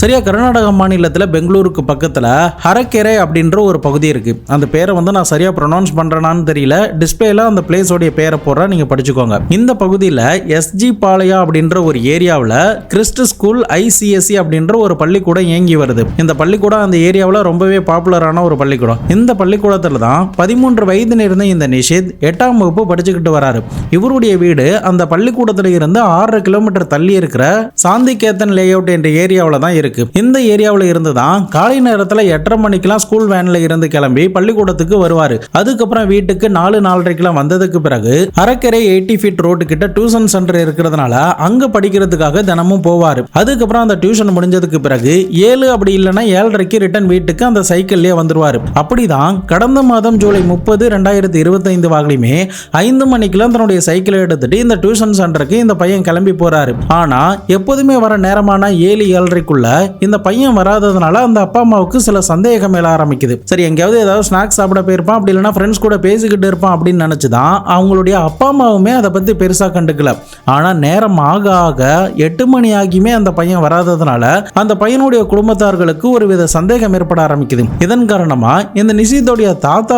சரியா கர்நாடக மாநிலத்தில் பெங்களூருக்கு பக்கத்தில் ஹரக்கெரை அப்படின்ற ஒரு பகுதி இருக்கு. அந்த பேரை நான் சரியா ப்ரொனவுன்ஸ் பண்றேனான்னு தெரியல. டிஸ்பிளேல அந்த பிளேஸோடைய பேரை போடுற நீங்க படிச்சுக்கோங்க. இந்த பகுதியில் எஸ்ஜி பாளையா அப்படின்ற ஒரு ஏரியாவில் கிறிஸ்ட் ஸ்கூல் ICSE அப்படின்ற ஒரு பள்ளிக்கூடம் இயங்கி வருது. இந்த பள்ளிக்கூடம் அந்த ஏரியாவில் ரொம்பவே பாப்புலரான ஒரு பள்ளிக்கூடம். இந்த பள்ளிக்கூடத்தில் தான் 13 வயது இருந்த இந்த நிஷித் 8ஆம் வகுப்பு படிச்சுக்கிட்டு வராரு. இவருடைய வீடு அந்த பள்ளிக்கூடத்தில் இருந்து 6 கிலோமீட்டர் தள்ளி இருக்கிற சாந்திகேதன் லேஅவுட் என்ற ஏரியாவில் தான் இருக்கு. இந்த ஏரியாவில் இருந்து தான் காலை நேரத்தில் 8:30 மணிக்கெல்லாம் ஸ்கூல் வேன்ல இருந்து கிளம்பி பள்ளிக்கூடத்துக்கு வருவாரு. அதுக்கப்புறம் வீட்டுக்கு 4:30 வந்ததுக்கு பிறகு அரக்கரை 80 ஃபீட் ரோடு கிட்ட டியூஷன் சென்டர் இருக்கிறதுனால அங்க படிக்கிறதுக்காக தினமும் போவாரு. அதுக்கப்புறம் அந்த டியூஷன் முடிஞ்சதுக்கு பிறகு 7 அப்படி இல்லைன்னா 7:30 ரிட்டர்ன் வீட்டுக்கு அந்த சைக்கிள்லயே வந்துருவாரு. அப்படிதான் கடந்த மாதம் ஜூலை 30, 2025 வாகலையுமே 5 மணிக்கெல்லாம் தன்னுடைய சைக்கிளை எடுத்துட்டு இந்த டியூஷன் சென்டருக்கு இந்த பையன் கிளம்பி போறாரு. ஆனா எப்போதுமே வர நேரமான 7, 7:30 இந்த பையன் வராததுனால அந்த அப்பா அம்மாவுக்கு சில சந்தேகம் மேல ஆரம்பிக்குது. சரி எங்கேயாவது ஏதாவது ஸ்நாக்ஸ் சாப்பிட போயிருப்பான், அப்படி இல்லைன்னா ஃப்ரெண்ட்ஸ் கூட பேசிக்கிட்டு இருப்பான் அப்படின்னு நினைச்சுதான் அவங்களுடைய அப்பா அம்மாவுமே அதை பத்தி பெருசா கண்டுக்கல. ஆனா நேரம் ஆக ஆக 8 மணி ஆகியுமே அந்த பையன் வராததுனால அந்த பையனுடைய குடும்பத்தார்களுக்கு ஒரு வித சந்தேகம் ஏற்பட ஆரம்பிக்குது. இதன் காரணமா இந்த நிஷித்தோடைய தாத்தா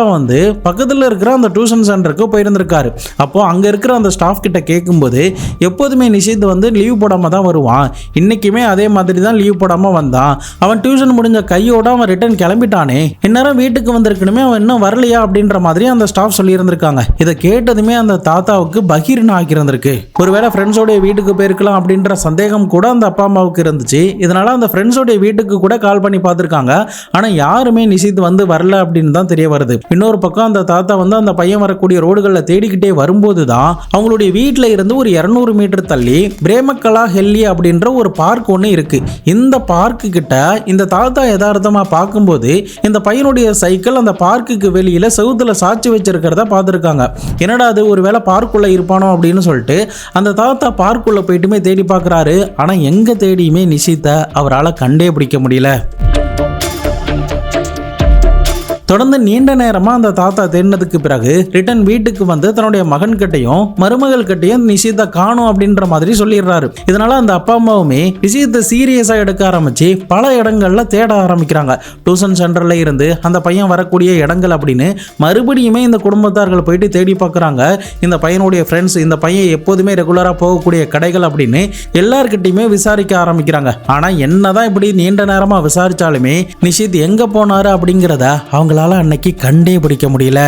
பக்கத்துல இருக்கிற அந்த டியூஷன் சென்டருக்கு போயிருந்திருக்காரு. அப்போ அங்க இருக்கிற அந்த ஸ்டாஃப் கிட்ட கேட்கும்போது எப்போதுமே நிஷித் லீவ் போடாம தான் வருவான், இன்னைக்குமே அதே மாதிரி தான் லீவ் போடாம வந்தான், அவன் டியூஷன் முடிஞ்ச கையோட அவன் ரிட்டர்ன் கிளம்பிட்டானே, இந்நேரம் வீட்டுக்கு வந்திருக்கணுமே, அவன் இன்னும் வரலையா அப்படின்ற மாதிரி அந்த ஸ்டாஃப் சொல்லி இருந்திருக்காங்க. இதை கேட்டதுமே அந்த தாத்தாவுக்கு பகீர்னு ஆகியிருந்திருக்கு. ஒருவேளை ஃப்ரெண்ட்ஸோடைய வீட்டுக்கு போயிருக்கலாம் அப்படின்ற சந்தேகம் கூட அந்த அப்பா அம்மாவுக்கு இருந்துச்சு. இதனால அந்த ஃப்ரெண்ட்ஸோடைய வீட்டுக்கு கூட கால் பண்ணி பார்த்துருக்காங்க. ஆனா யாருமே நிஷித் வரல அப்படின்னு தான் தெரிய வருது. இன்னொரு பக்கம் அந்த தாத்தா அந்த பையன் வரக்கூடிய ரோடுகளில் தேடிக்கிட்டே வரும்போது தான் அவங்களுடைய வீட்டில் இருந்து ஒரு 200 மீட்டர் தள்ளி பிரேமக்கலா ஹெல்லி அப்படின்ற ஒரு பார்க் ஒன்று இருக்கு. இந்த பார்க்கு கிட்ட இந்த தாத்தா யதார்த்தமா பார்க்கும்போது இந்த பையனுடைய சைக்கிள் அந்த பார்க்குக்கு வெளியில செவுத்துல சாட்சி வச்சிருக்கிறத பார்த்துருக்காங்க. என்னடா அது ஒருவேளை பார்க்குள்ள இருப்பானோ அப்படின்னு சொல்லிட்டு அந்த தாத்தா பார்க்குள்ள போயிட்டுமே தேடி பார்க்குறாரு. ஆனா எங்க தேடியுமே நிஷித்தை அவரால் கண்டே பிடிக்க முடியல. தொடர்ந்து நீண்ட நேரமா அந்த தாத்தா தேடினதுக்கு பிறகு ரிட்டன் வீட்டுக்கு தன்னுடைய மகன் கிட்டையும் மருமகள் கிட்டையும் நிஷித்தை காணும் அப்படின்ற மாதிரி சொல்லிடுறாரு. இதனால அந்த அப்பா அம்மாவுமே விஷயத்தை சீரியஸா எடுக்க ஆரம்பிச்சு பல இடங்கள்ல தேட ஆரம்பிக்கிறாங்க. டியூஷன் சென்டர்ல இருந்து அந்த பையன் வரக்கூடிய இடங்கள் அப்படின்னு மறுபடியுமே இந்த குடும்பத்தார்கள் போயிட்டு தேடி பார்க்குறாங்க. இந்த பையனுடைய ஃப்ரெண்ட்ஸ், இந்த பையன் எப்போதுமே ரெகுலரா போகக்கூடிய கடைகள் அப்படின்னு எல்லார்கிட்டையுமே விசாரிக்க ஆரம்பிக்கிறாங்க. ஆனா என்னதான் இப்படி நீண்ட நேரமா விசாரிச்சாலுமே நிஷித் எங்க போனாரு அப்படிங்கிறத அவங்க அன்னைக்கு கண்டே பிடிக்க முடியல.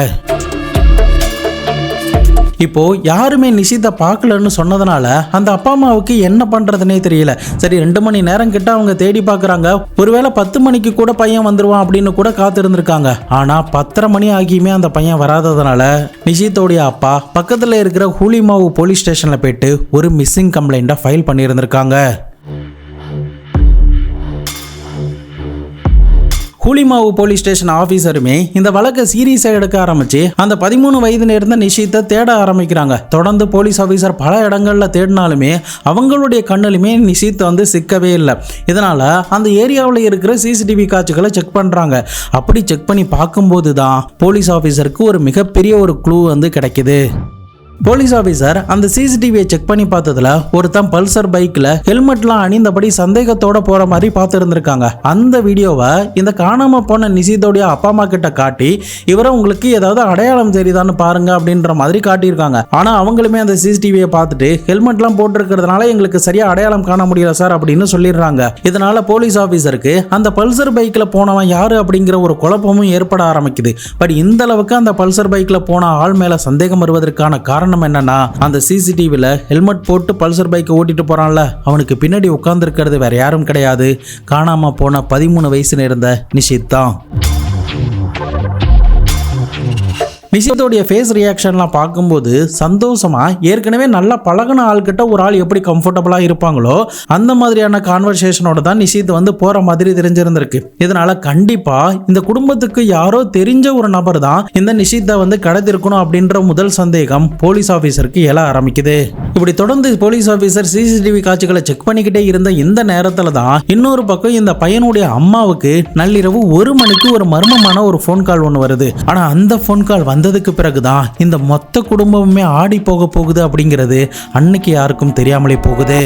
இப்போ யாருமே நிஷித்தை பார்க்கலன்னு சொன்னதுனால அந்த அப்பா அம்மாவுக்கு என்ன பண்றதுனே தெரியல. சரி 2 மணி நேரம் கிட்ட அவங்க தேடி பார்க்கறாங்க. ஒருவேளை 10 மணிக்கு கூட பையன் வந்துருவான் அப்படின்னு கூட காத்திருந்திருக்காங்க. ஆனா 10:30 மணி ஆகியுமே அந்த பையன் வராததுனால நிஷித்தோடைய அப்பா பக்கத்துல இருக்கிற ஹூலிமாவு போலீஸ் ஸ்டேஷன்ல போயிட்டு ஒரு மிஸ்ஸிங் கம்ப்ளைண்ட்டை ஃபைல் பண்ணியிருந்திருக்காங்க. ஹூலிமாவு போலீஸ் ஸ்டேஷன் ஆபீசருமே இந்த வழக்கை சீரியஸா எடுக்க ஆரம்பிச்சு அந்த 13 வயது இருந்த நிஷித்தை தேட ஆரம்பிக்கிறாங்க. தொடர்ந்து போலீஸ் ஆபீசர் பல இடங்கள்ல தேடினாலுமே அவங்களுடைய கண்ணிலுமே நிஷித் சிக்கவே இல்லை. இதனால அந்த ஏரியாவில் இருக்கிற CCTV காட்சிகளை செக் பண்றாங்க. அப்படி செக் பண்ணி பார்க்கும்போது தான் போலீஸ் ஆபீசருக்கு ஒரு மிகப்பெரிய ஒரு க்ளூ கிடைக்குது. போலீஸ் ஆபீசர் அந்த CCTVயை செக் பண்ணி பார்த்ததுல ஒருத்தன் பல்சர் பைக்ல ஹெல்மெட்லாம் அணிந்தபடி சந்தேகத்தோட போற மாதிரி பார்த்துருந்துருக்காங்க. அந்த வீடியோவை இந்த காணாம போன நிஷித்தோடைய அப்பா அம்மா கிட்ட காட்டி இவரை உங்களுக்கு ஏதாவது அடையாளம் தெரியுதான்னு பாருங்க அப்படின்ற மாதிரி காட்டியிருக்காங்க. ஆனா அவங்களுமே அந்த CCTVயை பார்த்துட்டு ஹெல்மெட்லாம் போட்டிருக்கிறதுனால எங்களுக்கு சரியா அடையாளம் காண முடியல சார் அப்படின்னு சொல்லிடுறாங்க. இதனால போலீஸ் ஆபீசருக்கு அந்த பல்சர் பைக்ல போனவன் யாரு அப்படிங்கிற ஒரு குழப்பமும் ஏற்பட ஆரம்பிக்குது. பட் இந்த அளவுக்கு அந்த பல்சர் பைக்ல போன ஆள் மேல சந்தேகம் வருவதற்கான காரணம் என்னன்னா அந்த CCTVல ஹெல்மெட் போட்டு பல்சர் பைக்கை ஓட்டிட்டு போறான்ல அவனுக்கு பின்னாடி உட்கார்ந்து இருக்கிறது வேற யாரும் கிடையாது, காணாம போன 13 வயசு இருந்த நிஷித் தான். நிஷித்தோடைய ஃபேஸ் ரியாக்ஷன்லாம் பார்க்கும்போது சந்தோஷமா ஏற்கனவே நல்லா பழகின ஆள்கிட்ட ஒரு ஆள் எப்படி கம்ஃபர்டபுளா இருப்பாங்களோ அந்த மாதிரியான கான்வர்சேஷனோட தான் நிஷித் போற மாதிரி தெரிஞ்சிருந்திருக்கு. இதனால கண்டிப்பா இந்த குடும்பத்துக்கு யாரோ தெரிஞ்ச ஒரு நபர் தான் இந்த நிஷித்தை கடத்திருக்கணும் அப்படின்ற முதல் சந்தேகம் போலீஸ் ஆபீசருக்கு எழ ஆரம்பிக்குது. இப்படி தொடர்ந்து போலீஸ் ஆபீசர் CCTV காட்சிகளை செக் பண்ணிக்கிட்டே இருந்த இந்த நேரத்துல தான் இன்னொரு பக்கம் இந்த பையனுடைய அம்மாவுக்கு நள்ளிரவு 1 மணிக்கு ஒரு மர்மமான ஒரு போன் கால் ஒன்று வருது. ஆனா அந்த போன் கால் வந்ததுக்கு பிறகுதான் இந்த மொத்த குடும்பமுமே ஆடி போக போகுது அப்படிங்கிறது அன்னைக்கு யாருக்கும் தெரியாமலே போகுது.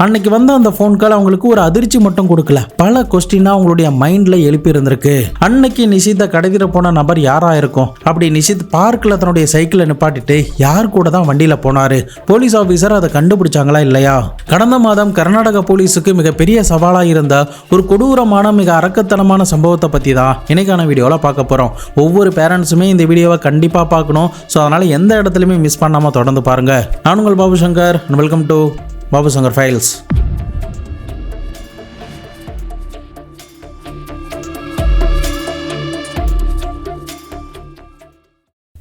அன்னைக்கு வந்த அந்த ஃபோன் கால் அவங்களுக்கு ஒரு அதிர்ச்சி மட்டும் கொடுக்கல, பல கொஸ்டினா அவங்களுடைய மைண்ட்ல எழுப்பி இருந்திருக்கு. அன்னைக்கு நிஷித்தை கடத்திட்டு போன நபர் யாரா இருக்கும்? அப்படி நிஷித் பார்க்ல தன்னுடைய சைக்கிளை நிப்பாட்டிட்டு யார் கூட தான் வண்டியில போனாரு? போலீஸ் ஆபீசர் அதை கண்டுபிடிச்சாங்களா இல்லையா? கடந்த மாதம் கர்நாடக போலீஸுக்கு மிகப்பெரிய சவாலா இருந்த ஒரு கொடூரமான மிக அரக்கத்தனமான சம்பவத்தை பத்தி தான் இன்னைக்கான வீடியோல பார்க்க போறோம். ஒவ்வொரு பேரண்ட்ஸுமே இந்த வீடியோவை கண்டிப்பா பார்க்கணும். ஸோ அதனால எந்த இடத்துலையுமே மிஸ் பண்ணாம தொடர்ந்து பாருங்க. நான் உங்கள் Babu Shankar, welcome to Babu Shankar files.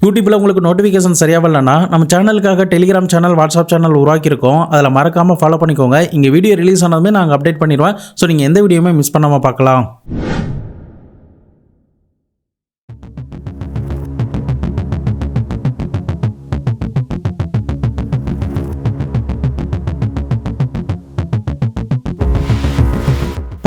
யூடியூப்ல உங்களுக்கு நோட்டிஃபிகேஷன் சரியா வரலன்னா நம்ம சேனலுக்காக டெலிகிராம் சேனல், வாட்ஸ்அப் சேனல் உருவாக்கியிருக்கோம். அதில் மறக்காம ஃபாலோ பண்ணிக்கோங்க. இங்கே வீடியோ ரிலீஸ் ஆனதுமே நாங்கள் அப்டேட் பண்ணிடுவேன். ஸோ நீங்கள் எந்த வீடியோவுமே மிஸ் பண்ணாமல் பார்க்கலாம்.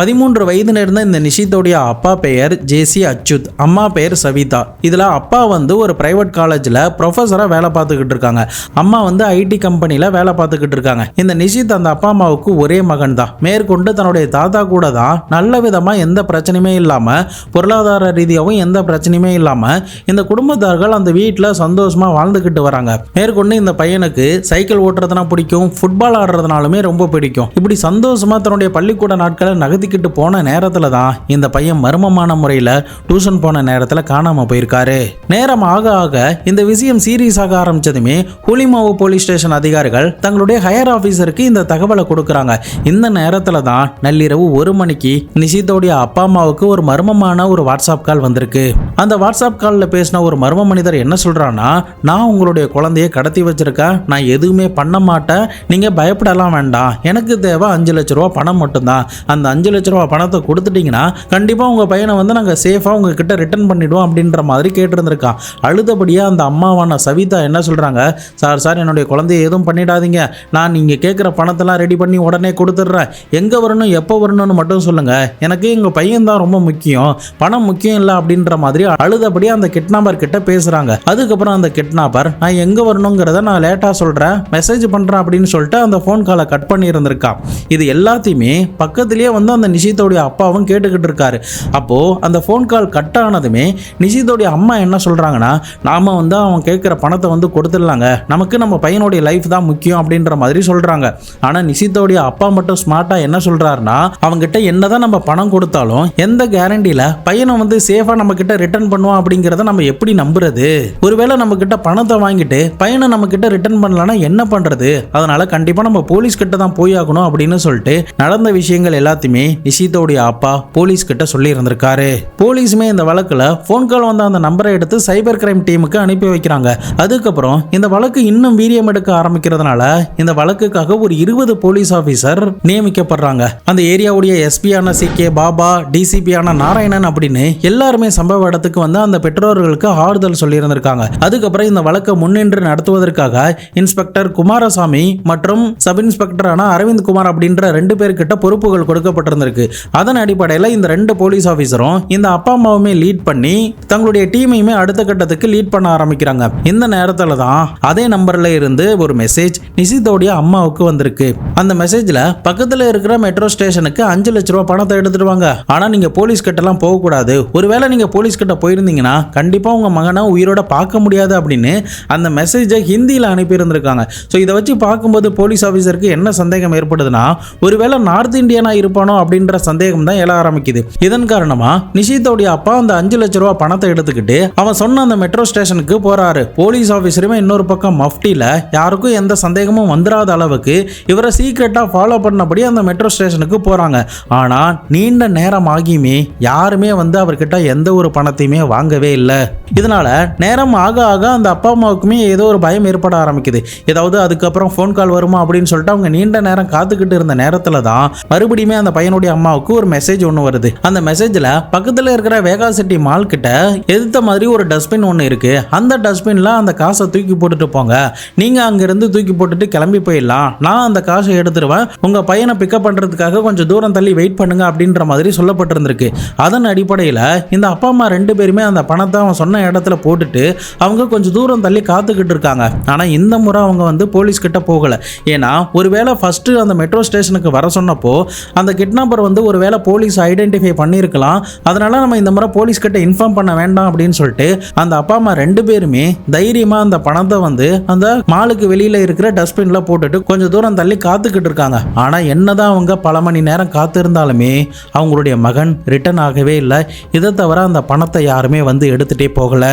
13 வயது நேர்ந்த இந்த நிஷித்தோடைய அப்பா பெயர் ஜேசி அச்சுத், அம்மா பெயர் சவிதா. இதில் அப்பா வந்து ஒரு பிரைவேட் காலேஜில் ப்ரொஃபஸராக வேலை பார்த்துக்கிட்டு இருக்காங்க. அம்மா வந்து ஐடி கம்பெனியில் வேலை பார்த்துக்கிட்டு இருக்காங்க. இந்த நிஷித் அந்த அப்பா அம்மாவுக்கு ஒரே மகன் தான். மேற்கொண்டு தன்னுடைய தாத்தா கூட தான் நல்ல விதமாக எந்த பிரச்சனையுமே இல்லாமல், பொருளாதார ரீதியாகவும் எந்த பிரச்சனையுமே இல்லாமல் இந்த குடும்பத்தார்கள் அந்த வீட்டில் சந்தோஷமாக வாழ்ந்துக்கிட்டு வராங்க. மேற்கொண்டு இந்த பையனுக்கு சைக்கிள் ஓட்டுறதுனா பிடிக்கும், ஃபுட்பால் ஆடுறதுனாலுமே ரொம்ப பிடிக்கும். இப்படி சந்தோஷமாக தன்னுடைய பள்ளிக்கூட நாட்களை நகர்த்தி போன நேரத்துல தான் இந்த பையன் மர்மமான முறையில் டியூஷன் போன நேரத்தில் காணாம போயிருக்காரு. நேரம் ஆக ஆக இந்த விஷயம் சீரியஸ் ஆக ஆரம்பிச்சதுமே ஹுலிமாவு போலீஸ் ஸ்டேஷன் அதிகாரிகள் தங்களுடைய ஹையர் ஆபீசருக்கு இந்த தகவலை கொடுக்கறாங்க. இந்த நேரத்தில் தான் நள்ளிரவு 1 மணிக்கு நிஷித்தோடைய அப்பா அம்மாவுக்கு ஒரு மர்மமான ஒரு வாட்ஸ்அப் கால் வந்திருக்கு. அந்த வாட்ஸ்அப் காலில் பேசின ஒரு மர்ம மனிதர் என்ன சொல்றான்னா, நான் உங்களுடைய குழந்தைய கடத்தி வச்சிருக்கேன், நான் எதுவுமே பண்ண மாட்டேன், நீங்க பயப்படலாம் வேண்டாம், எனக்கு தேவை 5 லட்ச ரூபா பணம் மட்டும்தான், அந்த 5 லட்ச ரூபா பணத்தை கொடுத்துட்டீங்கன்னா கண்டிப்பா உங்க பையனை வந்து நாங்க சேஃபா உங்ககிட்ட ரிட்டர்ன் பண்ணிடுவோம் அப்படின்ற மாதிரி கேட்டிருந்திருக்கான். அழுதபடியா அந்த அம்மாவான சவிதா என்ன சொல்றாங்க, சார் என்னுடைய குழந்தைய எதுவும் பண்ணிடாதீங்க, நான் நீங்க கேட்குற பணத்தெல்லாம் ரெடி பண்ணி உடனே கொடுத்துட்றேன், எங்க வரணும் எப்போ வரணும்னு மட்டும் சொல்லுங்க, எனக்கு எங்க பையன் தான் ரொம்ப முக்கியம், பணம் முக்கியம் இல்லை அப்படின்ற மாதிரி அழுதபடியா அந்த கிட்னாப்பர் கிட்ட பேசுறாங்க. அதுக்கப்புறம் அந்த கிட்னாப்பர் நான் எங்க வரணுங்கிறத நான் லேட்டா சொல்றேன், மெசேஜ் பண்றேன் அப்படின்னு சொல்லிட்டு அந்த போன் காலை கட் பண்ணி இருந்திருக்கான். இது எல்லாத்தையுமே பக்கத்திலேயே வந்து அந்த நிஷித்தோடைய அப்பாவும் கேட்டுக்கிட்டு இருக்காரு. அப்போ அந்த ஃபோன் கால் கட் ஆனதுமே நிஷித்தோடைய அம்மா என்ன சொல்றாங்கன்னா, நாம வந்து அவன் கேட்குற பணத்தை வந்து கொடுத்துடலாங்க, நமக்கு நம்ம பையனுடைய லைஃப் தான் முக்கியம் அப்படின்ற மாதிரி சொல்றாங்க. ஆனா நிஷித்தோடைய அப்பா மட்டும் ஸ்மார்ட்டா என்ன சொல்றாருன்னா, அவங்ககிட்ட என்னதான் நம்ம பணம் கொடுத்தாலும் எந்த கேரண்டியில பையனை வந்து சேஃபா நம்ம கிட்ட ரிட்டர்ன் பண்ணுவோம் அப்படிங்கிறத நம்ம எப்படி நம்புறது? ஒருவேளை நம்ம கிட்ட பணத்தை வாங்கிட்டு பையனை நம்ம கிட்ட ரிட்டர்ன் பண்ணலன்னா என்ன பண்றது? அதனால கண்டிப்பா நம்ம போலீஸ் கிட்ட தான் போய் ஆகணும் அப்படின்னு சொல்லிட்டு நடந்த விஷயங்கள் எல்லாத்தையுமே நிஷித்தோடைய அப்பா போலீஸ் கிட்ட சொல்லி இருந்திருக்காரு. போலீஸுமே இந்த வழக்குல போன் கால் வந்த அந்த நம்பரை எடுத்து சைபர் கிரைம் டீமுக்கு அனுப்பி வைக்கிறாங்க. அதுக்கப்புறம் இந்த வழக்கு இன்னும் வீரியம் எடுக்க ஆரம்பிக்கிறதுனால இந்த வழக்குக்காக ஒரு 20 போலீஸ் ஆபீசர் நியமிக்கப்படுறாங்க. அந்த ஏரியாவுடைய எஸ்பியான CK பாபா, டிசிபியான நாராயணன் அப்படின்னு எல்லாருமே சம்பவ இடத்துக்கு வந்து அந்த பெற்றோர்களுக்கு ஆறுதல் சொல்லி இருந்திருக்காங்க. அதுக்கப்புறம் இந்த வழக்கை முன்னின்று நடத்துவதற்காக இன்ஸ்பெக்டர் குமாரசாமி மற்றும் சப் இன்ஸ்பெக்டரான அரவிந்த் குமார் அப்படின்ற 2 பேர்கிட்ட பொறுப்புகள் கொடுக்கப்பட்டிருந்திருக்கு. அதன் அடிப்படையில் இந்த 2 போலீஸ் ஆபீசரும் இந்த அப்பா அம்மாவுமே லீட் பண்ணி தங்களுடைய டீமையுமே அடுத்த கட்டத்துக்கு லீட் பண்ண ஆரம்பிக்கிறாங்க. இந்த நேரத்துல தான் அதே நம்பர்ல இருந்து ஒரு மெசேஜ் நிஷித்தோடைய அம்மாவுக்கு வந்திருக்கு. அந்த மெசேஜ்ல பக்கத்துல இருக்கிற மெட்ரோ ஸ்டேஷனுக்கு 5 லட்ச ரூபா பணத்தை எடுத்துடுவாங்க, ஆனா நீங்க போலீஸ் கிட்ட எல்லாம் போக கூடாது, ஒருவேளை நீங்க போலீஸ் கிட்ட போயிருந்தீங்கன்னா கண்டிப்பா உங்க மகனை உயிரோட பார்க்க முடியாது அப்படின்னு அந்த மெசேஜை ஹிந்தியில அனுப்பி இருந்திருக்காங்க. ஸோ இதை வச்சு பார்க்கும்போது போலீஸ் ஆபீசருக்கு என்ன சந்தேகம் ஏற்படுதுன்னா, ஒருவேளை நார்த் இந்தியனா இருப்பானோ அப்படின்ற சந்தேகம் தான் எழ ஆரம்பிக்குது. இதன் காரணமா நிஷித்தோடைய அப்பா அந்த 5 லட்ச ரூபா பணத்தை எடுத்துக்கிட்டு அவன் சொன்ன அந்த மெட்ரோ ஸ்டேஷனுக்கு போறாரு. போலீஸ் ஆபீசருமே இன்னொரு பக்கம் மஃப்டில யாருக்கும் எந்த சந்தேகமும் வந்துடாத அளவுக்கு இவரை சீக்கிரட்டா ஃபாலோ பண்ணபடி அந்த மெட்ரோ ஸ்டேஷனுக்கு போறாங்க. ஆனா நீண்ட நேரம் ஆகியுமே யாருமே வந்து அவர்கிட்ட எந்த ஒரு பணத்தையுமே வாங்கவே இல்லை. இதனால நேரம் ஆக ஆக அந்த அப்பா அம்மாவுக்குமே ஏதோ ஒரு பயம் ஏற்பட ஆரம்பிக்குது. ஏதாவது அதுக்கப்புறம் ஃபோன் கால் வருமா அப்படின்னு சொல்லிட்டு அவங்க நீண்ட நேரம் காத்துக்கிட்டு இருந்த நேரத்துல தான் மறுபடியுமே அந்த பையனுடைய பையனுடைய அம்மாவுக்கு ஒரு மெசேஜ் ஒன்று வருது. அந்த மெசேஜ்ல பக்கத்துல இருக்கிற வேகா சிட்டி மால் கிட்ட எதிர்த்த மாதிரி ஒரு டஸ்ட்பின் ஒன்று இருக்கு. அந்த டஸ்ட்பின்ல அந்த காசை தூக்கி போட்டுட்டு போங்க, நீங்க அங்கிருந்து தூக்கி போட்டுட்டு கிளம்பி போயிடலாம், நான் அந்த காசை எடுத்துருவேன், உங்க பையனை பிக்கப் பண்றதுக்காக கொஞ்சம் தூரம் தள்ளி வெயிட் பண்ணுங்க அப்படின்ற மாதிரி சொல்லப்பட்டிருந்திருக்கு. அதன் அடிப்படையில் இந்த அப்பா அம்மா 2 பேருமே அந்த பணத்தை அவன் சொன்ன இடத்துல போட்டுட்டு அவங்க கொஞ்சம் தூரம் தள்ளி காத்துக்கிட்டு இருக்காங்க. ஆனா இந்த முறை அவங்க வந்து போலீஸ் கிட்ட போகல. ஏன்னா ஒருவேளை ஃபர்ஸ்ட் அந்த மெட்ரோ ஸ்டேஷனுக்கு வர சொன்னப்போ அந்த கிட்னாப்பர் வந்து ஒருவேளை போலீஸ் ஐடென்டிஃபை பண்ணியிருக்கலாம், அதனால நம்ம இந்த முறை போலீஸ் கிட்ட இன்ஃபார்ம் பண்ண வேண்டாம் அப்படின்னு சொல்லிட்டு அந்த அப்பா அம்மா 2 பேருமே தைரியமா அந்த பணத்தை வந்து அந்த மாலுக்கு வெளியில இருக்கிற டஸ்ட்பின்ல போட்டுட்டு கொஞ்சம் தூரம் தள்ளி காத்துக்கிட்டு இருக்காங்க. ஆனா என்னதான் அவங்க பல மணி நேரம் காத்து இருந்தாலுமே அவங்களுடைய மகன் ரிட்டர்ன் ஆகவே இல்லை. இதை தவிர அந்த பணத்தை யாருமே வந்து எடுத்துட்டே போகல.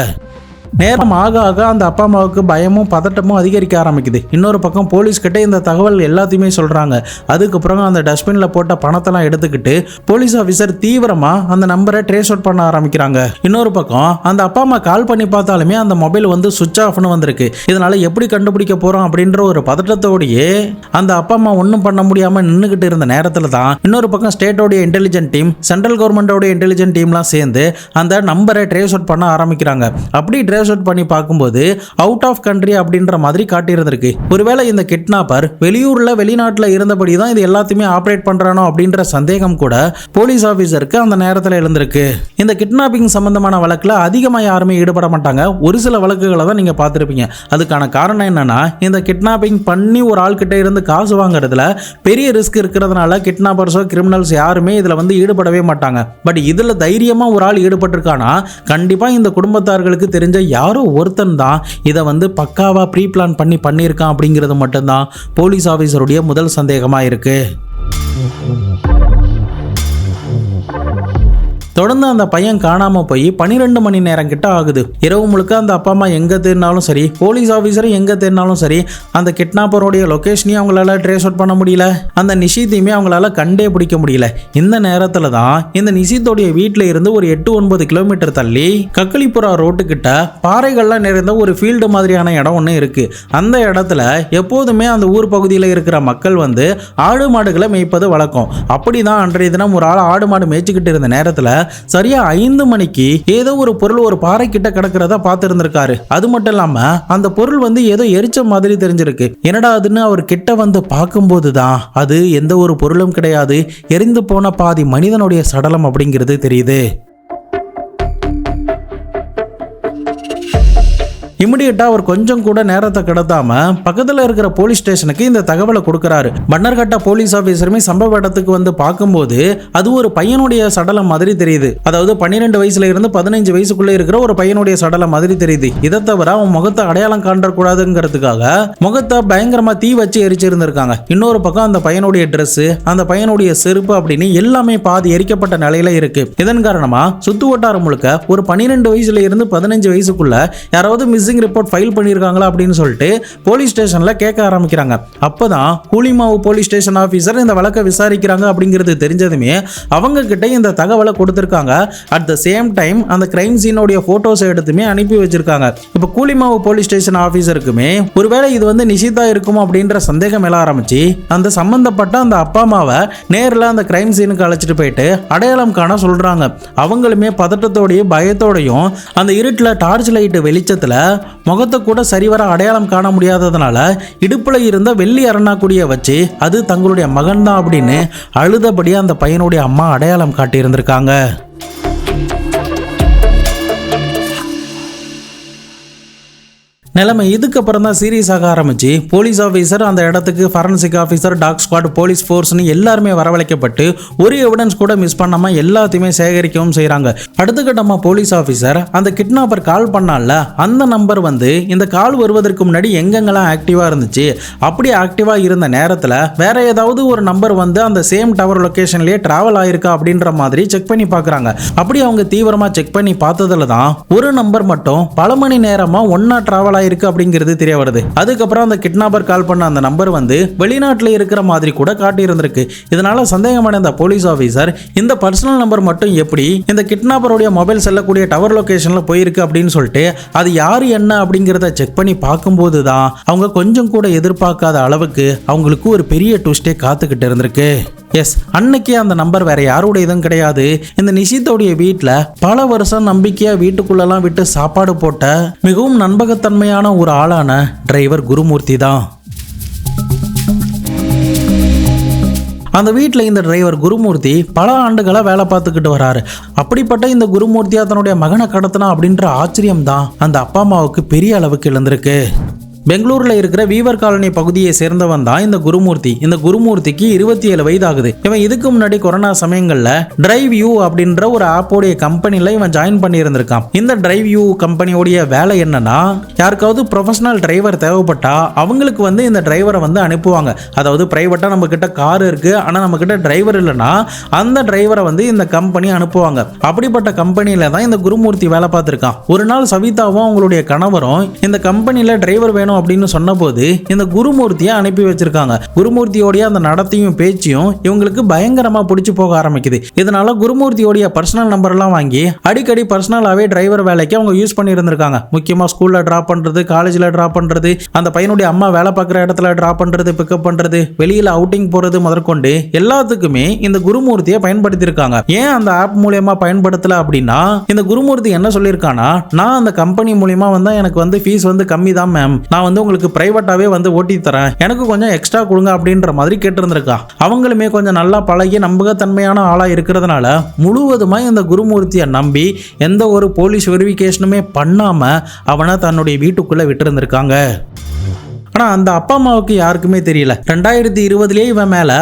நேரம் ஆக ஆக அந்த அப்பா அம்மாவுக்கு பயமும் பதட்டமும் அதிகரிக்க ஆரம்பிக்குது. இன்னொரு பக்கம் போலீஸ் கிட்ட இந்த தகவல் எல்லாத்தையுமே சொல்றாங்க. அதுக்கப்புறம் அந்த டஸ்ட்பின்ல போட்ட பணத்தெல்லாம் எடுத்துக்கிட்டு போலீஸ் ஆஃபீஸர் தீவிரமா அந்த நம்பரை ட்ரேஸ் அவுட் பண்ண ஆரம்பிக்கிறாங்க. இன்னொரு பக்கம் அந்த அப்பா அம்மா கால் பண்ணி பார்த்தாலுமே அந்த மொபைல் வந்து சுவிட்ச் ஆஃப்னு வந்திருக்கு. இதனால எப்படி கண்டுபிடிக்க போறோம் அப்படின்ற ஒரு பதட்டத்தோடையே அந்த அப்பா அம்மா ஒன்றும் பண்ண முடியாம நின்றுகிட்டு இருந்த நேரத்தில் தான் இன்னொரு பக்கம் ஸ்டேட்டோடைய இன்டெலிஜென்ட் டீம், சென்ட்ரல் கவர்மெண்டோட இன்டெலிஜென்ட் டீம்லாம் சேர்ந்து அந்த நம்பரை ட்ரேஸ் அவுட் பண்ண ஆரம்பிக்கிறாங்க. அப்படி ட்ரேஸ் அவுட் பண்ணி பார்க்கும்போது அவுட் ஆஃப் கண்ட்ரி அப்படின்ற மாதிரி காட்டியிருந்திருக்கு. ஒருவேளை இந்த கிட்னாப்பர் வெளியூர்ல வெளிநாட்டில் இருந்தபடி தான் இது எல்லாத்தையுமே ஆப்ரேட் பண்றானோ அப்படின்ற சந்தேகம் கூட போலீஸ் ஆஃபீஸருக்கு அந்த நேரத்தில் எழுந்திருக்கு. இந்த கிட்னாப்பிங் சம்பந்தமான வழக்கில் அதிகமாக யாருமே ஈடுபட மாட்டாங்க. ஒரு சில வழக்குகளை தான் நீங்க பார்த்துருப்பீங்க. அதுக்கான காரணம் என்னன்னா இந்த கிட்னாப்பிங் பண்ணி ஒரு ஆள் கிட்ட இருந்து காசு வாங்குறதுல பெரிய ரிஸ்க் இருக்கிறதுனால கிட்னாப்பர்ஸோ கிரிமினல்ஸ் யாருமே இதுல வந்து ஈடுபடவே மாட்டாங்க. பட் இதுல தைரியமா ஒரு ஆள் ஈடுபட்டிருக்கானா கண்டிப்பா இந்த குடும்பத்தார்களுக்கு தெரிஞ்ச யாரோ ஒருத்தன் தான் இதை வந்து பக்காவா ப்ரீ பிளான் பண்ணியிருக்கான் அப்படிங்கிறது மட்டும்தான் போலீஸ் ஆஃபீஸருடைய முதல் சந்தேகமா இருக்கு. தொடர்ந்து அந்த பையன் காணாம போய் 12 மணி நேரம் கிட்ட ஆகுது. இரவு முழுக்க அந்த அப்பா அம்மா எங்க தேடினாலும் சரி, போலீஸ் ஆஃபீஸரும் எங்க தேடினாலும் சரி, அந்த கிட்னாப்பருடைய லொகேஷனையும் அவங்களால ட்ரேஸ் அவுட் பண்ண முடியல, அந்த நிஷித்தையுமே அவங்களால கண்டே பிடிக்க முடியல. இந்த நேரத்துல தான் இந்த நிஷித்தோடைய வீட்டில இருந்து ஒரு 8-9 கிலோமீட்டர் தள்ளி கக்கலிபுரா ரோட்டு கிட்ட பாறைகள்லாம் நிறைந்த ஒரு ஃபீல்டு மாதிரியான இடம் ஒன்று இருக்கு. அந்த இடத்துல எப்போதுமே அந்த ஊர் பகுதியில் இருக்கிற மக்கள் வந்து ஆடு மாடுகளை மேய்ப்பது வழக்கம். அப்படிதான் அன்றைய தினம் ஒரு ஆள் ஆடு மாடு மேய்ச்சிக்கிட்டு இருந்த நேரத்துல சரியா 5 மணிக்கு ஏதோ ஒரு பொருள் ஒரு பாறை கிட்ட கிடக்கிறத பார்த்து இருந்திருக்காரு. அது மட்டும் இல்லாம அந்த பொருள் வந்து ஏதோ எரிச்ச மாதிரி தெரிஞ்சிருக்கு. என்னடா அதுன்னு அவர் கிட்ட வந்து பார்க்கும்போது தான் அது எந்த ஒரு பொருளும் கிடையாது, எரிந்து போன பாதி மனிதனுடைய சடலம் அப்படிங்கிறது தெரியுது. இமிடியேட்டா அவர் கொஞ்சம் கூட நேரத்தை கடத்தாம பக்கத்துல இருக்கிற போலீஸ் ஸ்டேஷனுக்கு இந்த தகவலை கொடுக்கிறாரு. பன்னர்கட்ட போலீஸ் ஆபீசருமே சம்பவ இடத்துக்கு வந்து பார்க்கும்போது அது ஒரு பையனுடைய சடலம் மாதிரி தெரியுது. அதாவது 12 வயசுல இருந்து 15 வயசுக்குள்ள இருக்கிற ஒரு பையனுடைய சடலம் மாதிரி தெரியுது. இதை தவிர அவன் முகத்தை அடையாளம் காண்டக்கூடாதுங்கிறதுக்காக முகத்தை பயங்கரமா தீ வச்சு எரிச்சிருந்திருக்காங்க. இன்னொரு பக்கம் அந்த பையனுடைய ட்ரெஸ், அந்த பையனுடைய செருப்பு அப்படின்னு எல்லாமே பாதி எரிக்கப்பட்ட நிலையில இருக்கு. இதன் காரணமா சுத்து வட்டாரம் முழுக்க ஒரு 12 வயசுல இருந்து 15 வயசுக்குள்ள யாராவது மிஸ்ஸிங் ரிப்போர்ட் ஃபைல் பண்ணிருக்காங்களா அப்படின்னு சொல்லிட்டு போலீஸ் ஸ்டேஷன்ல கேட்க ஆரம்பிக்கிறாங்க. அப்பதான் கூலிமாவு போலீஸ் ஸ்டேஷன் ஆபீசர் இந்த வழக்கை விசாரிக்கிறாங்க அப்படிங்கிறது தெரிஞ்சதுமே அவங்க கிட்ட இந்த தகவலை கொடுத்திருக்காங்க. அட் த சேம் டைம் அந்த கிரைம் சீனோட போட்டோஸ் எடுத்துமே அனுப்பி வச்சிருக்காங்க. இப்ப கூலிமாவு போலீஸ் ஸ்டேஷன் ஆபீசருக்குமே ஒருவேளை இது வந்து நிஷிதா இருக்கும் அப்படின்ற சந்தேகம் எழ ஆரம்பிச்சு அந்த சம்பந்தப்பட்ட அந்த அப்பா அம்மாவை நேரில் அந்த கிரைம் சீனுக்கு அழைச்சிட்டு போயிட்டு அடையாளம் காண சொல்றாங்க. அவங்களுமே பதட்டத்தோடையும் பயத்தோடையும் அந்த இருட்டில் டார்ச் லைட் வெளிச்சத்துல முகத்தை கூட சரிவர அடையாளம் காண முடியாததுனால இடுப்புல இருந்த வெள்ளி அரணாக்குடியை வச்சு அது தங்களுடைய மகன் தான் அப்படின்னு அழுதபடி அந்த பையனுடைய அம்மா அடையாளம் காட்டி இருந்திருக்காங்க. நிலைமை இதுக்கப்புறம் தான் சீரியஸ் ஆக ஆரம்பிச்சு போலீஸ் ஆஃபீஸர் அந்த இடத்துக்கு forensic officer, dog squad, police ஃபோர்ஸ்னு எல்லாருமே வரவழைக்கப்பட்டு ஒரு எவிடன்ஸ் கூட மிஸ் பண்ணாம எல்லாத்தையுமே சேகரிக்கவும் செய்கிறாங்க. அடுத்த கட்டமாக போலீஸ் ஆஃபீஸர் அந்த கிட்னாப்பர் கால் பண்ணால அந்த நம்பர் வந்து இந்த கால் வருவதற்கு முன்னாடி எங்கெங்கெல்லாம் ஆக்டிவாக இருந்துச்சு, அப்படி ஆக்டிவாக இருந்த நேரத்தில் வேற ஏதாவது ஒரு நம்பர் வந்து அந்த சேம் டவர் லொக்கேஷன்லேயே டிராவல் ஆயிருக்கா அப்படின்ற மாதிரி செக் பண்ணி பார்க்குறாங்க. அப்படி அவங்க தீவிரமாக செக் பண்ணி பார்த்ததுல தான் ஒரு நம்பர் மட்டும் பல மணி நேரமாக ஒன்னா டிராவல் இருக்கு அப்படிங்கிறது தெரிய வருது. அதுக்கப்புறம் அந்த கிட்னாப்பர் கால் பண்ண அந்த நம்பர் வந்து வெளிநாட்டில் இருக்கிற மாதிரி கூட காட்டி இருந்திருக்கு. இதனால சந்தேகமடைந்த போலீஸ் ஆபீசர் இந்த பர்சனல் நம்பர் மட்டும் எப்படி இந்த கிட்னாப்பருடைய மொபைல் செல்லக்கூடிய டவர் லொகேஷன்ல போயிருக்கு அப்படின்னு சொல்லிட்டு அது யாரு என்ன அப்படிங்கிறத செக் பண்ணி பார்க்கும்போது தான் அவங்க கொஞ்சம் கூட எதிர்பார்க்காத அளவுக்கு அவங்களுக்கு ஒரு பெரிய ட்விஸ்டே காத்துக்கிட்டு இருந்திருக்கு. எஸ், அன்னைக்கு அந்த நம்பர் வேற யாருடைய இதுவும் கிடையாது. இந்த நிஷித்தோடைய வீட்டில் பல வருஷம் நம்பிக்கையா வீட்டுக்குள்ளெல்லாம் விட்டு சாப்பாடு போட்ட மிகவும் நம்பகத்தன்மையான ஒரு ஆளான டிரைவர் குருமூர்த்தி தான். அந்த வீட்டில் இந்த டிரைவர் குருமூர்த்தி பல ஆண்டுகளாக வேலை பார்த்துக்கிட்டு வராரு. அப்படிப்பட்ட இந்த குருமூர்த்தியா தன்னுடைய மகனை கடத்தினா அப்படின்ற ஆச்சரியம் தான் அந்த அப்பா அம்மாவுக்கு பெரிய அளவுக்கு எழுந்திருக்கு. பெங்களூரில் இருக்கிற வீவர் காலனி பகுதியை சேர்ந்தவன் தான் இந்த குருமூர்த்தி. இந்த குருமூர்த்திக்கு 27 வயது ஆகுது. இவன் இதுக்கு முன்னாடி கொரோனா சமயங்களில் டிரைவ் யூ அப்படின்ற ஒரு ஆப்போடைய கம்பெனியில் இவன் ஜாயின் பண்ணி இருந்திருக்கான். இந்த டிரைவ் யூ கம்பெனியோடைய வேலை என்னன்னா, யாருக்காவது ப்ரொஃபஷனல் டிரைவர் தேவைப்பட்டா அவங்களுக்கு இந்த டிரைவரை அனுப்புவாங்க. அதாவது பிரைவேட்டாக நம்ம கிட்ட கார் இருக்கு, ஆனால் நம்ம கிட்ட டிரைவர் இல்லைன்னா அந்த டிரைவரை இந்த கம்பெனி அனுப்புவாங்க. அப்படிப்பட்ட கம்பெனியில தான் இந்த குருமூர்த்தி வேலை பார்த்துருக்கான். ஒரு நாள் சவிதாவும் அவங்களுடைய கணவரும் இந்த கம்பெனியில் டிரைவர் வேணும் அப்படின்னு சொன்னபோது இந்த குருமூர்த்தியை அனுப்பி வச்சிருக்காங்க. குருமூர்த்தியோடைய அந்த நடத்தையும் பேச்சையும் இவங்களுக்கு பயங்கரமா பிடிச்சு போக ஆரம்பிக்குது. இதனால குருமூர்த்தியோடைய பர்சனல் நம்பர் எல்லாம் வாங்கி அடிக்கடி பர்சனலாவே டிரைவர் வேலைக்கு அவங்க யூஸ் பண்ணி இருந்திருக்காங்க. முக்கியமா ஸ்கூல்ல டிராப் பண்றது, காலேஜ்ல டிராப் பண்றது, அந்த பையனுடைய அம்மா வேலை பார்க்குற இடத்துல டிராப் பண்றது, பிக்கப் பண்றது, வெளியில அவுட்டிங் போறது முதற்கொண்டு எல்லாத்துக்குமே இந்த குருமூர்த்தியை பயன்படுத்தி இருக்காங்க. ஏன் அந்த ஆப் மூலியமா பயன்படுத்தல அப்படின்னா, இந்த குருமூர்த்தி என்ன சொல்லியிருக்கானா, நான் அந்த கம்பெனி மூலியமா எனக்கு ஃபீஸ் கம்மி தான் மேம், நான் உங்களுக்கு பிரைவேட்டாவே ஓட்டி தரேன், எனக்கு கொஞ்சம் எக்ஸ்ட்ரா கொடுங்க அப்படின்ற மாதிரி கேட்டிருந்திருக்கா. அவங்களுமே கொஞ்சம் நல்லா பழகி நம்பகத்தன்மையான ஆளா இருக்கிறதுனால முழுவதுமா இந்த குருமூர்த்தியை நம்பி எந்த ஒரு போலீஸ் வெரிஃபிகேஷனுமே பண்ணாம அவனை தன்னுடைய வீட்டுக்குள்ள விட்டு. ஆனால் அந்த அப்பா அம்மாவுக்கு யாருக்குமே தெரியல. 2020 இவன் மேல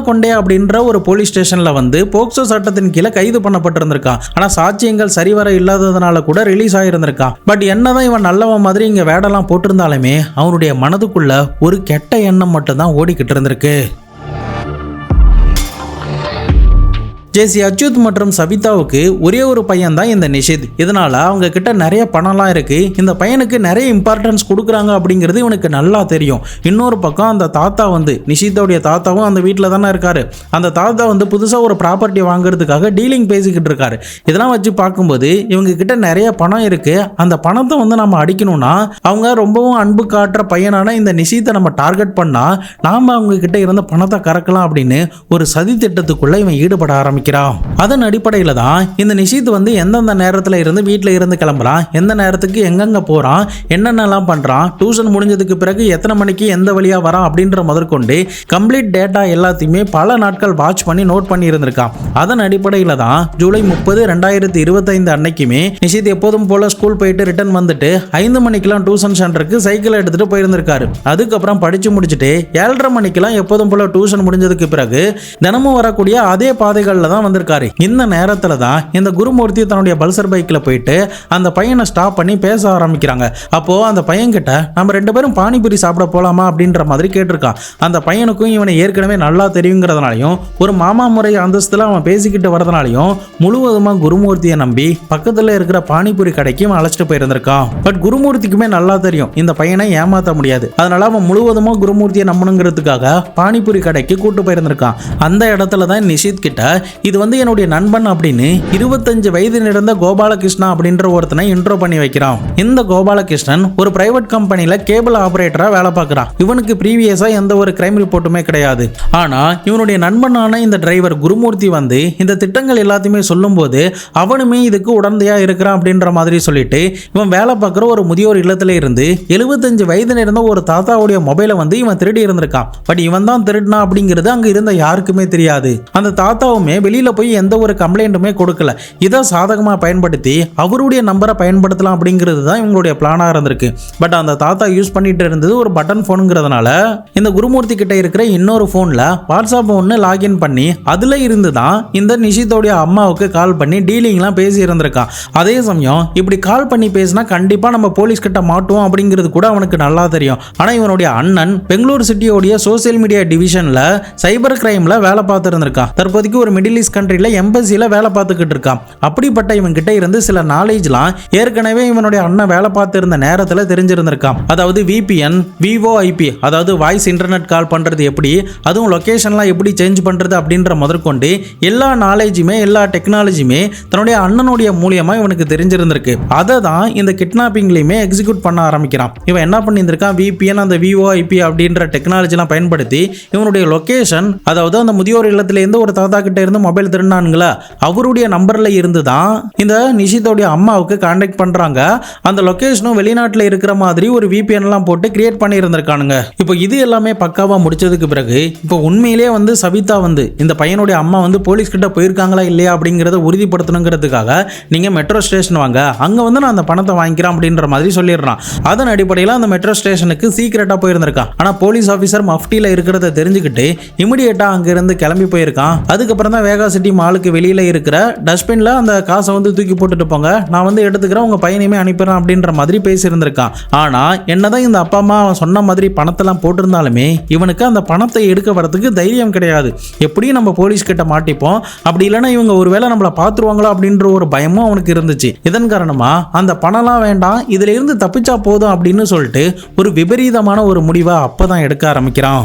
கொண்டே அப்படின்ற ஒரு போலீஸ் ஸ்டேஷன்ல போக்சோ சட்டத்தின் கீழே கைது பண்ணப்பட்டிருந்திருக்கான். ஆனால் சாட்சியங்கள் சரிவர இல்லாததுனால கூட ரிலீஸ் ஆகியிருந்திருக்கான். பட் என்னதான் இவன் நல்லவன் மாதிரி இங்க வேடெல்லாம் போட்டிருந்தாலுமே அவனுடைய மனதுக்குள்ள ஒரு கெட்ட எண்ணம் மட்டும்தான் ஓடிக்கிட்டு இருந்திருக்கு. ஜேசி அச்சுத் மற்றும் சபிதாவுக்கு ஒரே ஒரு பையன் தான் இந்த நிஷித். இதனால அவங்க கிட்ட நிறைய பணம்லாம் இருக்கு. இந்த பையனுக்கு நிறைய இம்பார்ட்டன்ஸ் கொடுக்குறாங்க அப்படிங்கிறது இவனுக்கு நல்லா தெரியும். இன்னொரு பக்கம் அந்த தாத்தா நிஷித்தோடைய தாத்தாவும் அந்த வீட்டில் தானே இருக்காரு. அந்த தாத்தா புதுசாக ஒரு ப்ராப்பர்ட்டி வாங்குறதுக்காக டீலிங் பேசிக்கிட்டு இருக்காரு. இதெல்லாம் வச்சு பார்க்கும்போது இவங்க கிட்ட நிறைய பணம் இருக்கு. அந்த பணத்தை நம்ம அடிக்கணும்னா அவங்க ரொம்பவும் அன்பு காட்டுற பையனான இந்த நிஷித்தை நம்ம டார்கெட் பண்ணா நாம அவங்க கிட்ட இருந்த பணத்தை கறக்கலாம் அப்படின்னு ஒரு சதி திட்டத்துக்குள்ள இவன் ஈடுபட ஆரம்பிக்கிறான். அதன் அடிப்படையில் தான் இந்த நிஷித் எந்தெந்த நேரத்தில் இருந்து வீட்டில் இருந்து கிளம்புறான், எந்த நேரத்துக்கு எங்கெங்க போறான், என்னென்னலாம் பண்றான், டியூஷன் முடிஞ்சதுக்கு பிறகு எத்தனை மணிக்கு எந்த வழியா வரான் அப்படின்ற முதற்கொண்டு கம்ப்ளீட் டேட்டா எல்லாத்தையுமே பல நாட்கள் வாட்ச் பண்ணி நோட் பண்ணி இருந்திருக்கான். அதன் அடிப்படையில் தான் ஜூலை 30, 2025 அன்னைக்குமே நிஷித் எப்போதும் போல ஸ்கூல் போயிட்டு ரிட்டர்ன் 5 மணிக்கெல்லாம் டியூஷன் சென்டருக்கு சைக்கிள் எடுத்துட்டு போயிருந்திருக்காரு. அதுக்கப்புறம் படிச்சு முடிச்சுட்டு 7:30 மணிக்கெல்லாம் எப்போதும் போல டியூஷன் முடிஞ்சதுக்கு பிறகு தினமும் வரக்கூடிய அதே பாதைகளில் தான் வந்திருக்காரு. இந்த நேரத்துல தான் இந்த குருமூர்த்தி தன்னுடைய பல்சர் பைக்ல போயிட்டு அந்த பையனை ஸ்டாப் பண்ணி பேச ஆரம்பிக்கிறாங்க. அப்போ அந்த பையன் கிட்ட நம்ம 2 பேரும் பானிபூரி சாப்பிட போலாமா அப்படின்ற மாதிரி கேட்டிருக்கான். அந்த பையனுக்கும் இவனை ஏற்கனவே நல்லா தெரியுங்கிறதுனாலையும் ஒரு மாமா முறை அந்தஸ்துல அவன் பேசிக்கிட்டு வரதுனாலையும் முழுவதுமா குருமூர்த்தியை நம்பி பக்கத்துல இருக்கிற பானிபூரி கடைக்கு அழைச்சிட்டு போயிருந்திருக்கான். பட் குருமூர்த்திக்குமே நல்லா தெரியும் இந்த பையனை ஏமாத்த முடியாது. அதனால அவன் முழுவதுமா குருமூர்த்தியை நம்பணுங்கிறதுக்காக பானிபூரி கடைக்கு கூட்டு போயிருந்திருக்கான். அந்த இடத்துல தான் நிஷித் கிட்ட இது என்னுடைய நண்பன் அப்படின்னு 25 வயது நிறந்த கோபாலகிருஷ்ணா அப்படின்ற ஒருத்தனை இன்ட்ரோ பண்ணி வைக்கிறான். இந்த கோபாலகிருஷ்ணன் ஒரு பிரைவேட் கம்பெனில கேபிள் ஆபரேட்டரா வேலை பார்க்கிறான். இவனுக்கு ப்ரீவியஸா எந்த ஒரு கிரைம் ரிப்போர்ட்டுமே கிடையாது. ஆனா இவனுடைய நண்பனான இந்த டிரைவர் குருமூர்த்தி இந்த திட்டங்கள் எல்லாத்தையுமே சொல்லும் போது அவனுமே இதுக்கு உடந்தையா இருக்கிறான் அப்படின்ற மாதிரி சொல்லிட்டு இவன் வேலை பார்க்குற ஒரு முதியோர் இல்லத்துல இருந்து 75 வயது நிறந்த ஒரு தாத்தாவுடைய மொபைலை இவன் திருடி இருந்திருக்கான். பட் இவன் தான் திருடினா அப்படிங்கிறது அங்க இருந்த யாருக்குமே தெரியாது. அந்த தாத்தாவுமே வெளியில போய் எந்த ஒரு கம்ப்ளைண்ட்டுமே கொடுக்கல. இதை சாதகமா பயன்படுத்தி அவருடைய நம்பரை பயன்படுத்தலாம் அப்படிங்கிறது தான் இவங்களுடைய பிளானா இருந்திருக்கு. பட் அந்த தாத்தா யூஸ் பண்ணிட்டு இருந்தது ஒரு பட்டன் போனுங்கிறதுனால இந்த குருமூர்த்தி கிட்ட இருக்கிற இன்னொரு போன்ல வாட்ஸ்அப் ஒன்று லாகின் பண்ணி அதுல இருந்து தான் இந்த நிஷித்தோடைய அம்மாவுக்கு கால் பண்ணி டீலிங்லாம் பேசி இருந்திருக்கான். அதே சமயம் இப்படி கால் பண்ணி பேசினா கண்டிப்பா நம்ம போலீஸ் கிட்ட மாட்டுவோம் அப்படிங்கிறது கூட அவனுக்கு நல்லா தெரியும். ஆனா இவனுடைய அண்ணன் பெங்களூர் சிட்டியோடைய சோசியல் மீடியா டிவிஷன்ல சைபர் கிரைம்ல வேலை பார்த்து இருந்திருக்கான். தற்போதைக்கு ஒரு மிடில் மிடில் ஈஸ்ட் கண்ட்ரியில் எம்பசியில் வேலை பார்த்துக்கிட்டு இருக்கான். அப்படிப்பட்ட இவன் கிட்ட இருந்து சில நாலேஜ்லாம் ஏற்கனவே இவனுடைய அண்ணன் வேலை பார்த்து இருந்த நேரத்தில் தெரிஞ்சிருந்திருக்கான். அதாவது விபிஎன், VoIP, அதாவது வாய்ஸ் இன்டர்நெட் கால் பண்ணுறது எப்படி, அதுவும் லொக்கேஷன்லாம் எப்படி சேஞ்ச் பண்ணுறது அப்படின்ற முதற்கொண்டு எல்லா நாலேஜுமே எல்லா டெக்னாலஜியுமே தன்னுடைய அண்ணனுடைய மூலியமாக இவனுக்கு தெரிஞ்சிருந்திருக்கு. அதை தான் இந்த கிட்னாப்பிங்லையுமே எக்ஸிக்யூட் பண்ண ஆரம்பிக்கிறான். இவன் என்ன பண்ணியிருந்திருக்கான், VPN அந்த VoIP அப்படின்ற டெக்னாலஜிலாம் பயன்படுத்தி இவனுடைய லொக்கேஷன், அதாவது அந்த முதியோர் இல்லத்திலேருந்து ஒரு தாத்தா கிட்ட இருந்து மொபைல் திருநானுங்களா அவருடைய நம்பர்ல இருந்து தான் இந்த நிஷிதோடைய அம்மாவுக்கு கான்டாக்ட் பண்றாங்க. அந்த லொகேஷனும் வெளிநாட்டில் இருக்கிற மாதிரி ஒரு VPN எல்லாம் போட்டு கிரியேட் பண்ணி இருந்திருக்கானுங்க. இப்போ இது எல்லாமே பக்காவா முடிச்சதுக்கு பிறகு இப்போ உண்மையிலேயே சவிதா இந்த பையனுடைய அம்மா போலீஸ் கிட்ட போயிருக்காங்களா இல்லையா அப்படிங்கறத உறுதிப்படுத்தணுங்கிறதுக்காக நீங்க மெட்ரோ ஸ்டேஷன் வாங்க, அங்க நான் அந்த பணத்தை வாங்கிக்கிறேன் அப்படின்ற மாதிரி சொல்லிடுறான். அதன் அடிப்படையில் அந்த மெட்ரோ ஸ்டேஷனுக்கு சீக்கிரட்டா போயிருந்திருக்கான். ஆனா போலீஸ் ஆஃபீஸர் மஃப்டில இருக்கிறத தெரிஞ்சுக்கிட்டு இமிடியேட்டா அங்க இருந்து கிளம்பி போயிருக்கான். அதுக்கப்புறம் தான் வேகா சிட்டி மாலுக்கு வெளியில இருக்கிற டஸ்ட்பின்ல அந்த காசை தூக்கி போட்டுட்டு போங்க, நான் எடுத்துக்கிறேன், உங்க பையனையுமே அனுப்பிடுறேன் அப்படின்ற மாதிரி பேசியிருந்திருக்கான். ஆனா என்னதான் இந்த அப்பா அம்மா அவன் சொன்ன மாதிரி பணத்தெல்லாம் போட்டிருந்தாலுமே இவனுக்கு அந்த பணத்தை எடுக்க வரதுக்கு தைரியம் கிடையாது. எப்படியும் நம்ம போலீஸ் கிட்ட மாட்டிப்போம், அப்படி இல்லைன்னா இவங்க ஒருவேளை நம்மளை பார்த்துருவாங்களோ அப்படின்ற ஒரு பயமும் அவனுக்கு இருந்துச்சு. இதன் காரணமா அந்த பணம்லாம் வேண்டாம், இதுல இருந்து தப்பிச்சா போதும் அப்படின்னு சொல்லிட்டு ஒரு விபரீதமான ஒரு முடிவை அப்பதான் எடுக்க ஆரம்பிக்கிறான்.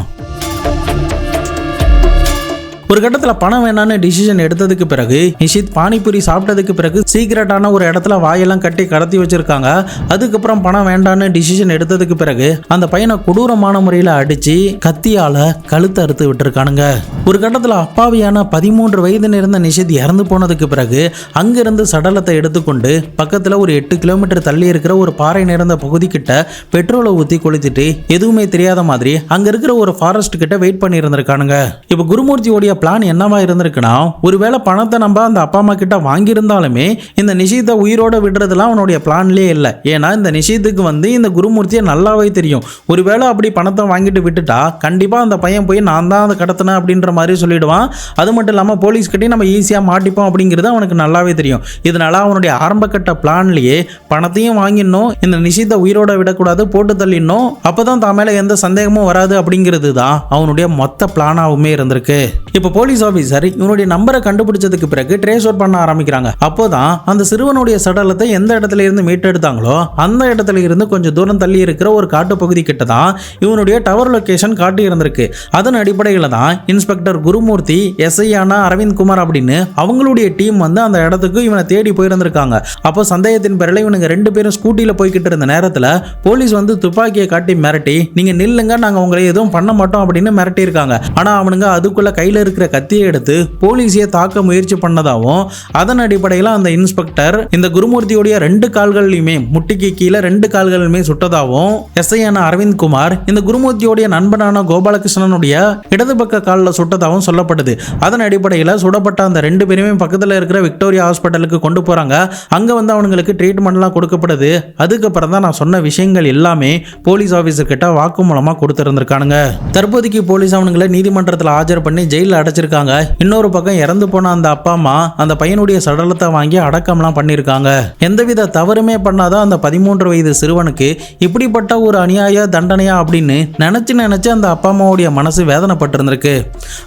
ஒரு கட்டத்தில் பணம் வேணான்னு டிசிஷன் எடுத்ததுக்கு பிறகு நிஷித் பானிபூரி சாப்பிட்டதுக்கு பிறகு சீக்கிரட்டான ஒரு இடத்துல வாயெல்லாம் கட்டி கடத்தி வச்சிருக்காங்க. அதுக்கப்புறம் பணம் வேண்டான்னு டிசிஷன் எடுத்ததுக்கு பிறகு அந்த பையனை கொடூரமான முறையில் அடிச்சு கத்தியால கழுத்தை அறுத்து விட்டுருக்கானுங்க. ஒரு கட்டத்தில் அப்பாவியான 13 வயது இருந்த நிஷித் இறந்து போனதுக்கு பிறகு அங்கிருந்து சடலத்தை எடுத்துக்கொண்டு பக்கத்தில் ஒரு 8 கிலோமீட்டர் தள்ளி இருக்கிற ஒரு பாறை நிறைந்த பகுதி கிட்ட பெட்ரோலை ஊற்றி கொளுத்திட்டு எதுவுமே தெரியாத மாதிரி அங்க இருக்கிற ஒரு ஃபாரஸ்ட் கிட்ட வெயிட் பண்ணி இருந்திருக்கானுங்க. இப்போ குருமூர்த்தியோடைய பிளான் என்னவா இருந்திருக்குன்னா, ஒருவேளை பணத்தை நம்ம அந்த அப்பா அம்மா கிட்ட வாங்கியிருந்தாலுமே இந்த நிஷித்தை உயிரோட விடுறதுலாம் அவனுடைய பிளான்லேயே இல்லை. ஏன்னா இந்த நிஷித்துக்கு இந்த குருமூர்த்தியை நல்லாவே தெரியும். ஒருவேளை அப்படி பணத்தை வாங்கிட்டு விட்டுட்டா கண்டிப்பா அந்த பையன் போய் நான் தான் அதை கடத்தினேன் அப்படின்ற மாதிரி சொல்லிடுவான். அது மட்டும் இல்லாமல் போலீஸ் கிட்டே நம்ம ஈஸியாக மாட்டிப்போம் அப்படிங்கிறது அவனுக்கு நல்லாவே தெரியும். இதனால அவனுடைய ஆரம்ப கட்ட பிளான்லேயே பணத்தையும் வாங்கிடணும், இந்த நிஷித்தை உயிரோட விடக்கூடாது, போட்டு தள்ளிடணும், அப்பதான் தான் மேல எந்த சந்தேகமும் வராது அப்படிங்கிறது தான் அவனுடைய மொத்த பிளானாவுமே இருந்திருக்கு. இப்போ போலீஸ் ஆபீசர் இவனுடைய நம்பரை கண்டுபிடிச்சதுக்கு பிறகு ட்ரேஸ் அவுட் பண்ண ஆரம்பிக்கிறாங்க. அப்போதான் அந்த சிறுவனுடைய சடலத்தை எந்த இடத்துல இருந்து மீட்டெடுத்தாங்களோ அந்த இடத்துல இருந்து கொஞ்சம் தூரம் தள்ளி இருக்கிற ஒரு காட்டு பகுதி கிட்ட தான் இவனுடைய டவர் லொகேஷன் காட்டி இருந்திருக்கு. அதன் அடிப்படையில் தான் இன்ஸ்பெக்டர் குருமூர்த்தி, SI அரவிந்த் குமார் அப்படின்னு அவங்களுடைய டீம் அந்த இடத்துக்கு இவனை தேடி போயிருந்திருக்காங்க. அப்போ சந்தேகத்தின் பேரில் இவனுங்க 2 பேரும் ஸ்கூட்டியில் போய்கிட்டு இருந்த நேரத்தில் போலீஸ் துப்பாக்கியை காட்டி மிரட்டி நீங்க நில்லுங்க, நாங்க உங்களை எதுவும் பண்ண மாட்டோம் அப்படின்னு மிரட்டி இருக்காங்க. ஆனா அவனுங்க அதுக்குள்ள கையில இருக்கிற கத்தியை எடுத்து போலீஸையே தாக்க முயற்சி பண்ணதாகவும் அதன் அடிப்படையில் அந்த இன்ஸ்பெக்டர் இந்த குருமூர்த்தியுடைய 2 கால்களையுமே முட்டிக்கு கீழே 2 கால்களுமே சுட்டதாகவும் SI அரவிந்த் குமார் இந்த குருமூர்த்தியுடைய நண்பனான கோபாலகிருஷ்ணனுடைய இடது பக்க காலில் சுட்டதாகவும் சொல்லப்படுது. அதன் அடிப்படையில் சுடப்பட்ட அந்த 2 பேருமே பக்கத்தில் இருக்கிற விக்டோரியா ஹாஸ்பிட்டலுக்கு கொண்டு போறாங்க. அங்க அவங்களுக்கு ட்ரீட்மெண்ட்லாம் கொடுக்கப்படுது. அதுக்கப்புறம் தான் நான் சொன்ன விஷயங்கள் எல்லாமே போலீஸ் ஆபீசர் கிட்ட வாக்குமூலமா கொடுத்திருந்திருக்கானுங்க. தற்போதைக்கு போலீஸ் அவங்களை நீதிமன்றத்தில் ஆஜர் பண்ணி ஜெயிலில் அடைச்சிருக்காங்க. இன்னொரு பக்கம் இறந்து போன அந்த அப்பா அம்மா அந்த பையனுடைய சடலத்தை வாங்கி அடக்கம்லாம் பண்ணியிருக்காங்க. எந்தவித தவறுமே பண்ணாத அந்த 13 வயது சிறுவனுக்கு இப்படிப்பட்ட ஒரு அநியாய தண்டனையா அப்படின்னு நினைச்சு அந்த அப்பா அம்மாவுடைய மனசு வேதனைப்பட்டிருந்திருக்கு.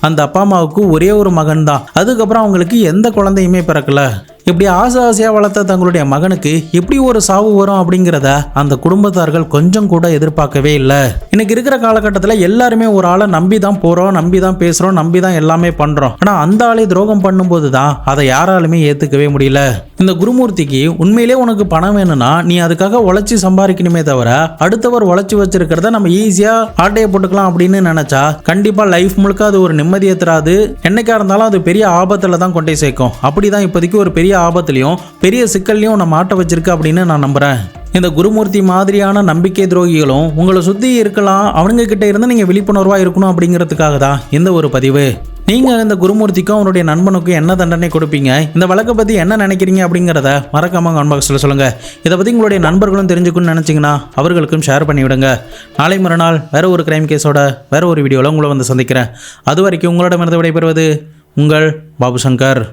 அந்த அப்பா அம்மாவுக்கு ஒரே ஒரு மகன் தான். அதுக்கப்புறம் அவங்களுக்கு எந்த குழந்தையுமே பிறக்கல. இப்படி ஆசையாக வளர்த்த தங்களுடைய மகனுக்கு எப்படி ஒரு சாவு வரும் அப்படிங்கிறத அந்த குடும்பத்தார்கள் கொஞ்சம் கூட எதிர்பார்க்கவே இல்லை. இன்னைக்கு இருக்கிற காலகட்டத்தில் எல்லாருமே ஒரு ஆளை நம்பி தான் போகிறோம், நம்பி தான் பேசுகிறோம், நம்பி தான் எல்லாமே பண்ணுறோம். ஆனால் அந்த ஆளை துரோகம் பண்ணும்போது தான் அதை யாராலுமே ஏற்றுக்கவே முடியல. இந்த குருமூர்த்திக்கு உண்மையிலே உனக்கு பணம் வேணும்னா நீ அதுக்காக உழைச்சி சம்பாதிக்கணுமே தவிர அடுத்தவர் உழைச்சி வச்சிருக்கிறத நம்ம ஈஸியாக ஆட்டையை போட்டுக்கலாம் அப்படின்னு நினைச்சா கண்டிப்பாக லைஃப் முழுக்க அது ஒரு நிம்மதியை தராது. என்னைக்கா இருந்தாலும் அது பெரிய ஆபத்தில் தான் கொண்டே சேர்க்கும். அப்படிதான் இப்போதைக்கு ஒரு பெரிய ஆபத்துலையும் பெரிய சிக்கல்லையும் நம்ம மாட்ட வச்சிருக்கு அப்படின்னு நான் நம்புறேன். இந்த குருமூர்த்தி மாதிரியான நம்பிக்கை துரோகிகளும் உங்களை சுற்றி இருக்கலாம், அவங்க கிட்ட இருந்து நீங்கள் விழிப்புணர்வாக இருக்கணும் அப்படிங்கிறதுக்காக தான் இந்த ஒரு பதிவு. நீங்கள் இந்த குருமூர்த்திக்கும் அவருடைய நண்பனுக்கும் என்ன தண்டனை கொடுப்பீங்க, இந்த வழக்கை பற்றி என்ன நினைக்கிறீங்க அப்படிங்கிறத மறக்காம கமெண்ட் பாக்ஸில் சொல்லுங்கள். இதை பற்றி உங்களுடைய நண்பர்களும் தெரிஞ்சுக்கணும்னு நினச்சிங்கன்னா அவர்களுக்கும் ஷேர் பண்ணிவிடுங்க. நாளை மறுநாள் வேறு ஒரு கிரைம் கேஸோட வேறு ஒரு வீடியோவில் உங்களை சந்திக்கிறேன். அது வரைக்கும் உங்களிடமிருந்து விடைபெறுவது உங்கள் பாபு சங்கர்.